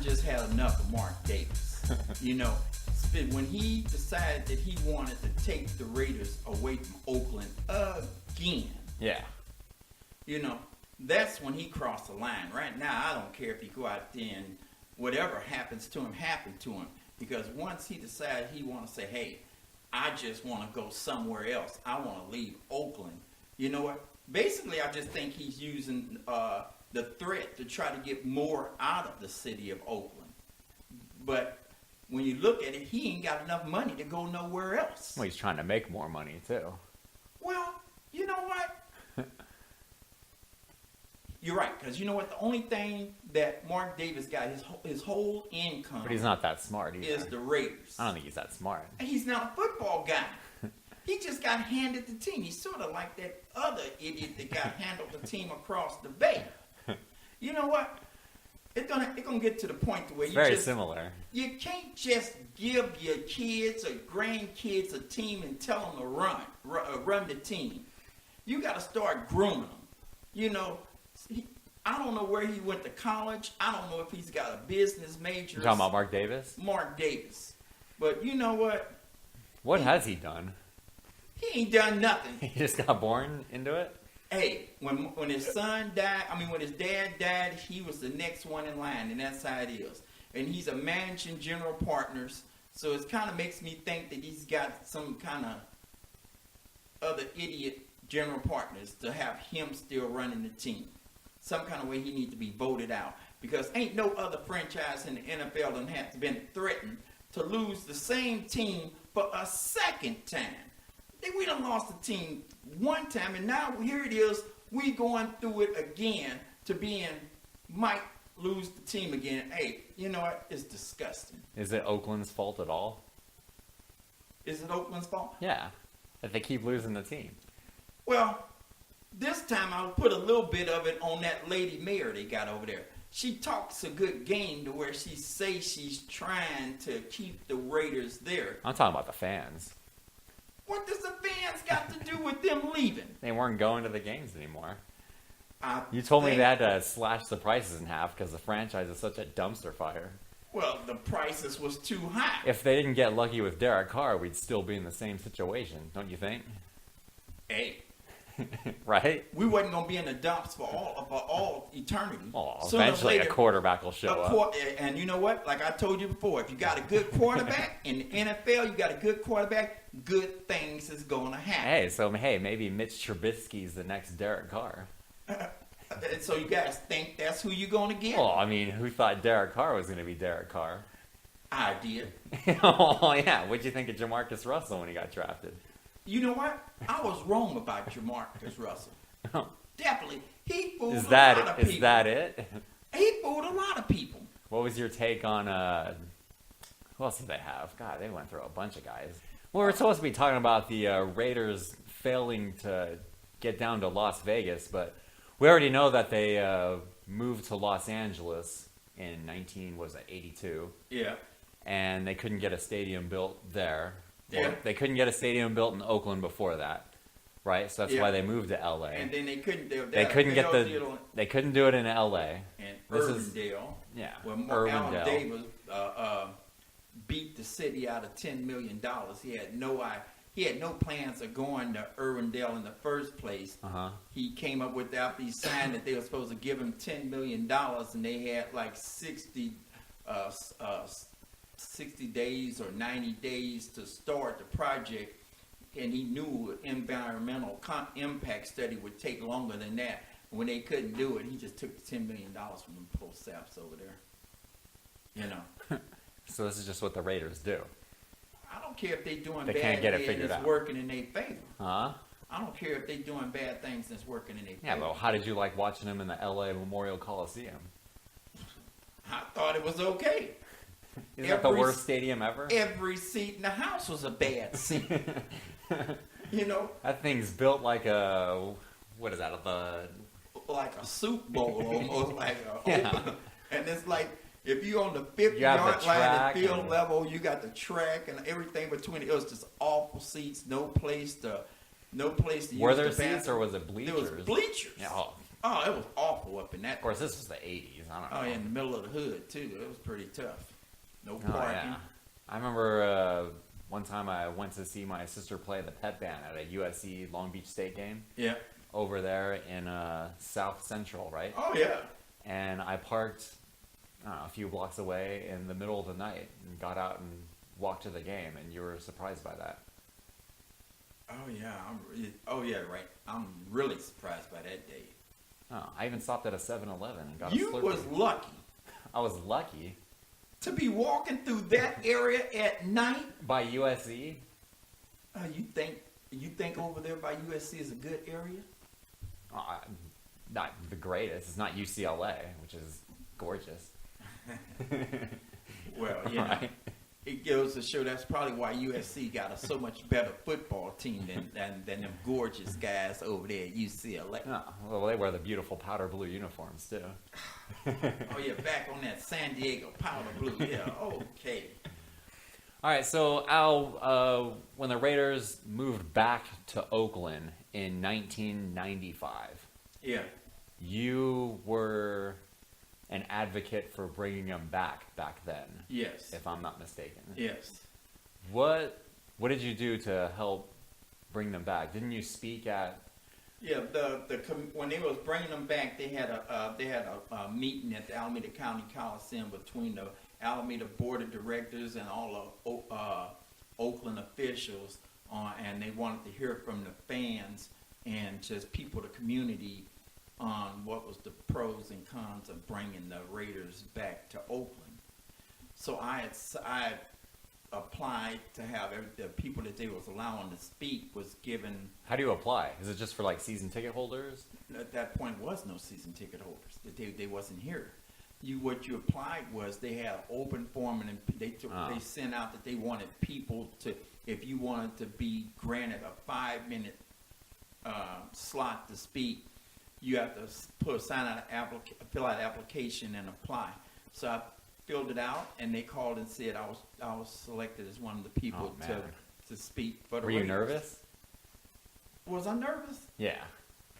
done just had enough of Mark Davis. You know, when he decided that he wanted to take the Raiders away from Oakland again. Yeah. You know, that's when he crossed the line. Right now, I don't care if he go out there and whatever happens to him, happened to him. Because once he decided he want to say, hey, I just want to go somewhere else. I want to leave Oakland. You know what? Basically, I just think he's using the threat to try to get more out of the city of Oakland. But when you look at it, he ain't got enough money to go nowhere else. Well, he's trying to make more money, too. Well, you know what? You're right, because you know what? The only thing that Mark Davis got, his whole income... But he's not that smart either. ...is the Raiders. I don't think he's that smart. And he's not a football guy. He just got handed the team. He's sort of like that other idiot that got handled the team across the bay. You know what? It's gonna get to the point to where it's very similar. You can't just give your kids or grandkids a team and tell them to run the team. You got to start grooming them. You know, I don't know where he went to college. I don't know if he's got a business major. You're talking about Mark Davis? Mark Davis. But you know what? What has he done? He ain't done nothing. He just got born into it? Hey, when his son died, when his dad died, he was the next one in line, and that's how it is. And he's a managing general partners, so it kind of makes me think that he's got some kind of other idiot general partners to have him still running the team. Some kind of way he needs to be voted out, because ain't no other franchise in the NFL that has been threatened to lose the same team for a second time. We done lost the team one time, and now here it is. We going through it again to might lose the team again. Hey, you know what? It's disgusting. Is it Oakland's fault at all? Is it Oakland's fault? Yeah, if they keep losing the team. Well, this time I'll put a little bit of it on that lady mayor they got over there. She talks a good game to where she says she's trying to keep the Raiders there. I'm talking about the fans. What does the fans got to do with them leaving? They weren't going to the games anymore. You told me they had to slash the prices in half because the franchise is such a dumpster fire. Well, the prices was too high. If they didn't get lucky with Derek Carr, we'd still be in the same situation, don't you think? Hey. Right? We wasn't going to be in the dumps for all eternity. Oh, eventually a quarterback will show up. And you know what? Like I told you before, if you got a good quarterback in the NFL, you got a good quarterback, good things is going to happen. Hey, maybe Mitch Trubisky's the next Derek Carr. So you guys think that's who you're going to get? Well, I mean, who thought Derek Carr was going to be Derek Carr? I did. Oh, yeah. What'd you think of Jamarcus Russell when he got drafted? You know what? I was wrong about Jamarcus Russell. Definitely. He fooled a lot of people. Is that it? He fooled a lot of people. What was your take on, who else did they have? God, they went through a bunch of guys. Well, we're supposed to be talking about the Raiders failing to get down to Las Vegas, but we already know that they moved to Los Angeles in 82? Yeah. And they couldn't get a stadium built there. Yeah. Well, they couldn't get a stadium built in Oakland before that, right? So that's why they moved to L.A. And then they couldn't. They couldn't do it in L.A. And Irvindale. Where Alan Davis beat the city out of $10 million. He had no plans of going to Irvindale in the first place. He came up with after he signed that they were supposed to give him $10 million, and they had like 60 days or 90 days to start the project, and he knew an environmental impact study would take longer than that. When they couldn't do it, he just took the $10 million from them poor saps over there. You know. So this is just what the Raiders do. I don't care if they're doing they bad can't get it and figured it's out. Working in their favor. Huh? I don't care if they're doing bad things that's working in their favor. Yeah, well, how did you like watching them in the L.A. Memorial Coliseum? I thought it was okay. Is that the worst stadium ever? Every seat in the house was a bad seat. You know? That thing's built like a, what is that, like a soup bowl almost, like a and it's like, if you're on the 50-yard line at field level, you got the track and everything between it. It was just awful seats, no place to use Were there the bathroom. seats or was it bleachers? There was bleachers. Yeah, Oh, it was awful up in that. Of course, this was the 80s. I don't know. Oh, in the middle of the hood, too. It was pretty tough. No Oh, parking. yeah. I remember one time I went to see my sister play the pep band at a USC Long Beach State game Yeah. over there in South Central, right? Oh, yeah. And I parked, I don't know, a few blocks away in the middle of the night and got out and walked to the game, and you were surprised by that. Oh, yeah, right. I'm really surprised by that day. Oh, I even stopped at a 7-Eleven and got a You Slurpee. was lucky I was lucky. to be walking through that area at night. By USC? You think over there by USC is a good area? Not the greatest. It's not UCLA, which is gorgeous. Well, you know, Right. it goes to show that's probably why USC got a so much better football team than them gorgeous guys over there at UCLA. Oh, well, they wear the beautiful powder blue uniforms, too. Oh, yeah, back on that San Diego powder blue. Yeah, okay. All right, so Al, when the Raiders moved back to Oakland in 1995, Yeah. you were an advocate for bringing them back then, Yes. if I'm not mistaken. Yes. What did you do to help bring them back? Didn't you speak at? Yeah, when they was bringing them back, they had a meeting at the Alameda County Coliseum between the Alameda Board of Directors and all of Oakland officials, and they wanted to hear from the fans and just people, the community, on what was the pros and cons of bringing the Raiders back to Oakland. So I applied to have the people that they was allowing to speak was given. How do you apply? Is it just for like season ticket holders? At that point was no season ticket holders. They wasn't here. What you applied was they had an open forum, and they sent out that they wanted people to, if you wanted to be granted a 5-minute slot to speak, you have to fill out an application and apply. So I filled it out, and they called and said I was selected as one of the people to speak for the Were you Raiders. nervous? Was I nervous? Yeah.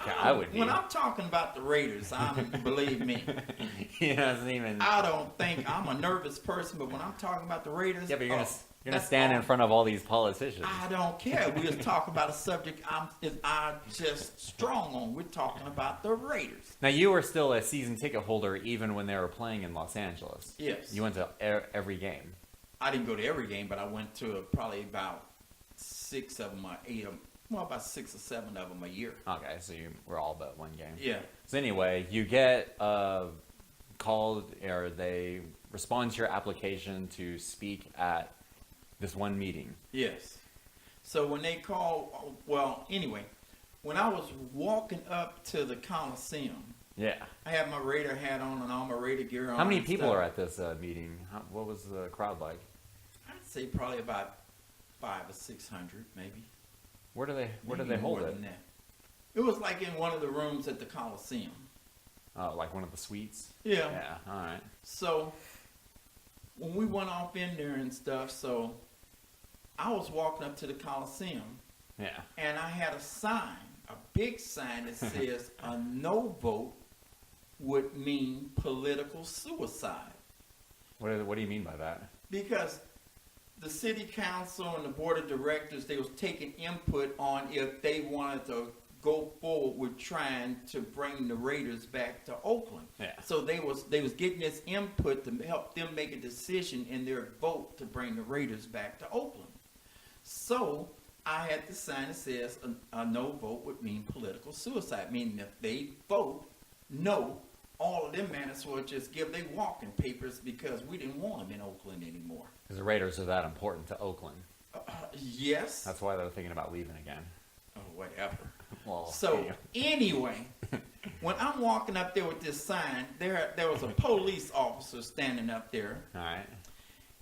Yeah, I would be. When I'm talking about the Raiders, believe me, He doesn't even. I don't think I'm a nervous person, but when I'm talking about the Raiders, Yeah, but you're gonna that's stand all. in front of all these politicians. I don't care. We just talk about a subject I'm just strong on. We're talking about the Raiders. Now you were still a season ticket holder even when they were playing in Los Angeles. Yes. You went to every game. I didn't go to every game, but I went to probably about 6 of them or 8 of them. Well, about 6 or 7 of them a year. Okay, so you were all but one game. Yeah. So anyway, you get called, or they respond to your application to speak at this one meeting. Yes. So when they called, well, anyway, when I was walking up to the Coliseum, Yeah. I had my Raider hat on and all my Raider gear on. How many and people stuff. are at this meeting? What was the crowd like? I'd say probably about 500 or 600, maybe. Where do Maybe they hold more it? than that. It was like in one of the rooms at the Coliseum. Oh, like one of the suites? Yeah. Yeah, all right. So when we went off in there and stuff, so I was walking up to the Coliseum, Yeah. and I had a sign, a big sign that says a no vote would mean political suicide. What do you mean by that? Because the city council and the board of directors, they was taking input on if they wanted to go forward with trying to bring the Raiders back to Oakland. Yeah. So they was getting this input to help them make a decision in their vote to bring the Raiders back to Oakland. So I had the sign that says a no vote would mean political suicide, meaning if they vote no, all of them minutes will just give their walking papers because we didn't want them in Oakland anymore. Because the Raiders are that important to Oakland. Yes. That's why they're thinking about leaving again. Oh, whatever. Well, So anyway, when I'm walking up there with this sign, there was a police officer standing up there, all right.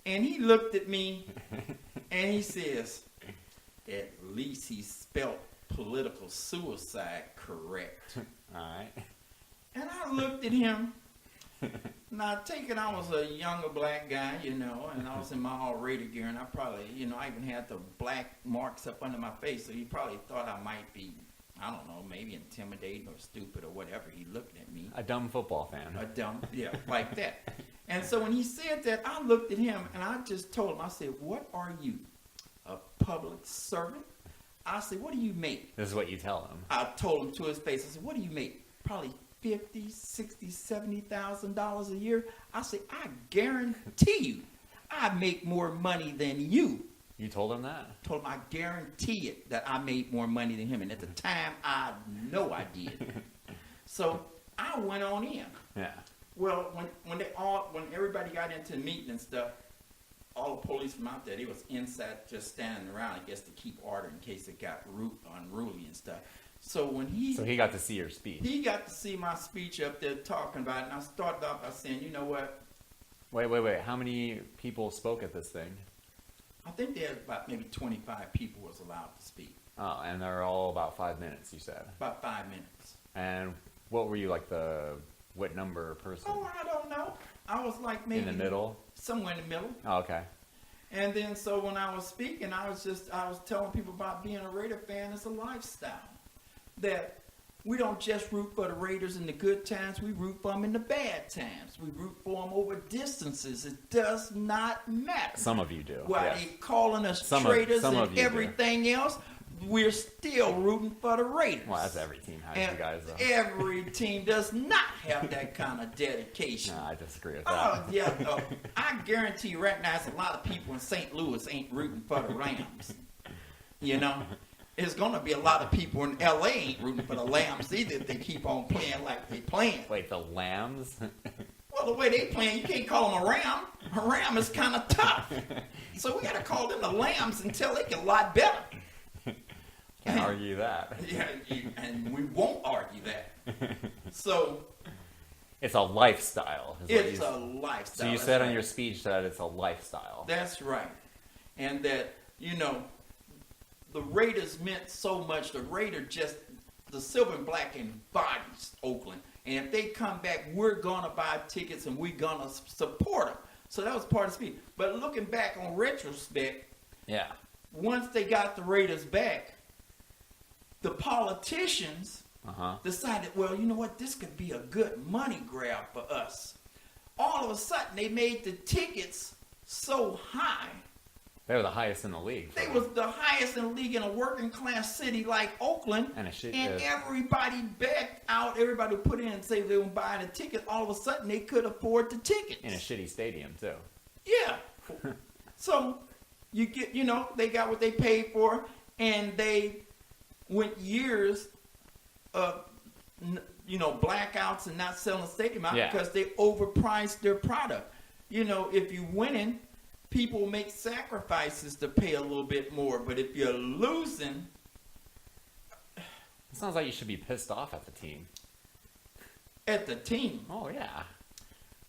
and he looked at me and he says, "At least he spelt political suicide correct." All right. And I looked at him. Now, taking I was a younger black guy, and I was in my all Raider gear, and I probably, I even had the black marks up under my face, so he probably thought I might be, I don't know, maybe intimidating or stupid or whatever. He looked at me. A dumb football fan. A dumb, yeah, like that. And so when he said that, I looked at him and I just told him, I said, what are you, a public servant? I said, what do you make? This is what you tell him. I told him to his face, I said, what do you make? Probably $50,000, $60,000, $70,000 a year. I said, I guarantee you, I make more money than you. You told him that? Told him I guarantee it that I made more money than him. And at the time, I know I did. So I went on in. Yeah. Well, when everybody got into the meeting and stuff, all the police from out there, they was inside just standing around, I guess, to keep order in case it got unruly and stuff. So when he got to see your speech. He got to see my speech up there talking about it, and I started off by saying, you know what? Wait. How many people spoke at this thing? I think there was about maybe 25 people was allowed to speak. Oh, and they're all about 5 minutes, you said? About 5 minutes. And what were you, like what number person? Oh, I don't know. I was like maybe... In the middle? Somewhere in the middle. Oh, okay. And then so when I was speaking, I was telling people about being a Raider fan as a lifestyle. That we don't just root for the Raiders in the good times, we root for them in the bad times. We root for them over distances. It does not matter. Some of you do. While yes. they calling us traitors and everything do. else, we're still rooting for the Raiders. Well, that's every team has and you guys, though. Every team does not have that kind of dedication. No, I disagree with that. Oh, yeah. I guarantee you right now, there's a lot of people in St. Louis ain't rooting for the Rams. You know? There's going to be a lot of people in L.A. ain't rooting for the Lambs either if they keep on playing like they playing. Wait, the Lambs? Well, the way they playing, you can't call them a Ram. A Ram is kind of tough. So we got to call them the Lambs until they get a lot better. Can't argue that. Yeah, and we won't argue that. So... It's a lifestyle. It's a lifestyle. So you said on your speech that it's a lifestyle. That's right. And that, the Raiders meant so much. The silver and black embodies Oakland. And if they come back, we're going to buy tickets and we're going to support them. So that was part of the speech. But looking back on retrospect, yeah, once they got the Raiders back, the politicians decided, well, you know what, this could be a good money grab for us. All of a sudden, they made the tickets so high. They were the highest in the league. They was the highest in the league in a working class city like Oakland. And everybody backed out. Everybody put in and say they were buying a ticket. All of a sudden, they could afford the tickets. In a shitty stadium, too. Yeah. So, you get, they got what they paid for. And they went years of, blackouts and not selling the stadium out because they overpriced their product. If you're winning, people make sacrifices to pay a little bit more. But if you're losing... It sounds like you should be pissed off at the team. At the team? Oh, yeah.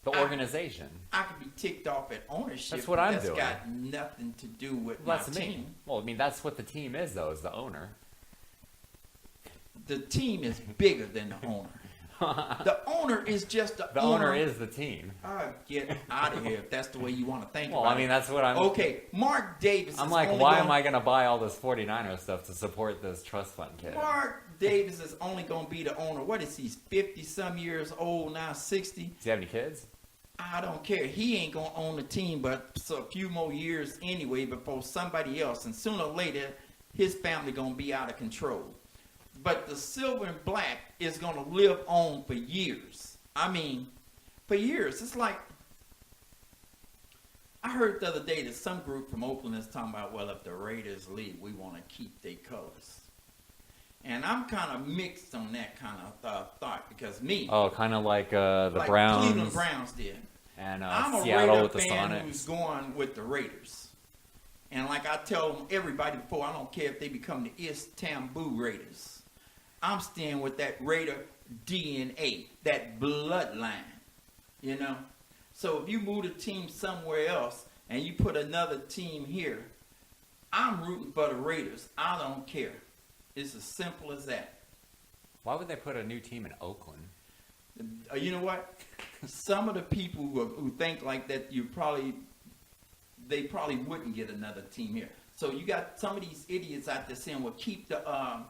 The organization. I could be ticked off at ownership. That's what I'm doing. That's got nothing to do with my team. Well, that's what the team is, though, is the owner. The team is bigger than the owner. The owner is just the owner. The owner is the team. Get out of here if that's the way you want to think about it. Well, that's what I'm... Okay, Mark Davis I'm like, why am I going to buy all this 49er stuff to support this trust fund kid? Mark Davis is only going to be the owner. What is he, 50-some years old now, 60? Does he have any kids? I don't care. He ain't going to own the team but a few more years anyway before somebody else. And sooner or later, his family going to be out of control. But the silver and black is going to live on for years. For years. It's like, I heard the other day that some group from Oakland is talking about, well, if the Raiders leave, we want to keep their colors. And I'm kind of mixed on that kind of thought because me. Oh, kind of like the Browns. Cleveland Browns did. And I'm Seattle a Raider with the fan Sonics. who's going with the Raiders. And like I tell everybody before, I don't care if they become the Istanbul Raiders. I'm staying with that Raider DNA, that bloodline, So if you move the team somewhere else and you put another team here, I'm rooting for the Raiders. I don't care. It's as simple as that. Why would they put a new team in Oakland? You know what? Some of the people who think like that, they probably wouldn't get another team here. So you got some of these idiots out there saying, well, keep the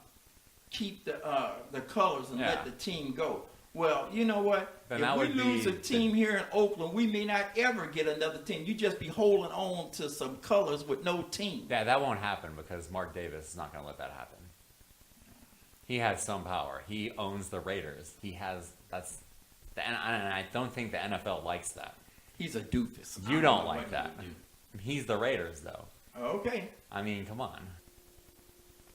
keep the colors and Yeah. let the team go. Well, you know what? Then If that we would lose be a team here in Oakland, we may not ever get another team. You just be holding on to some colors with no team. Yeah, that won't happen because Mark Davis is not going to let that happen. He has some power. He owns the Raiders. And I don't think the NFL likes that. He's a doofus. You I don't know like what he that. would do. He's the Raiders, though. Okay. I mean, come on.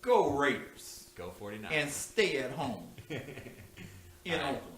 Go Raiders. Go 49. And stay at home in All right. Oakland.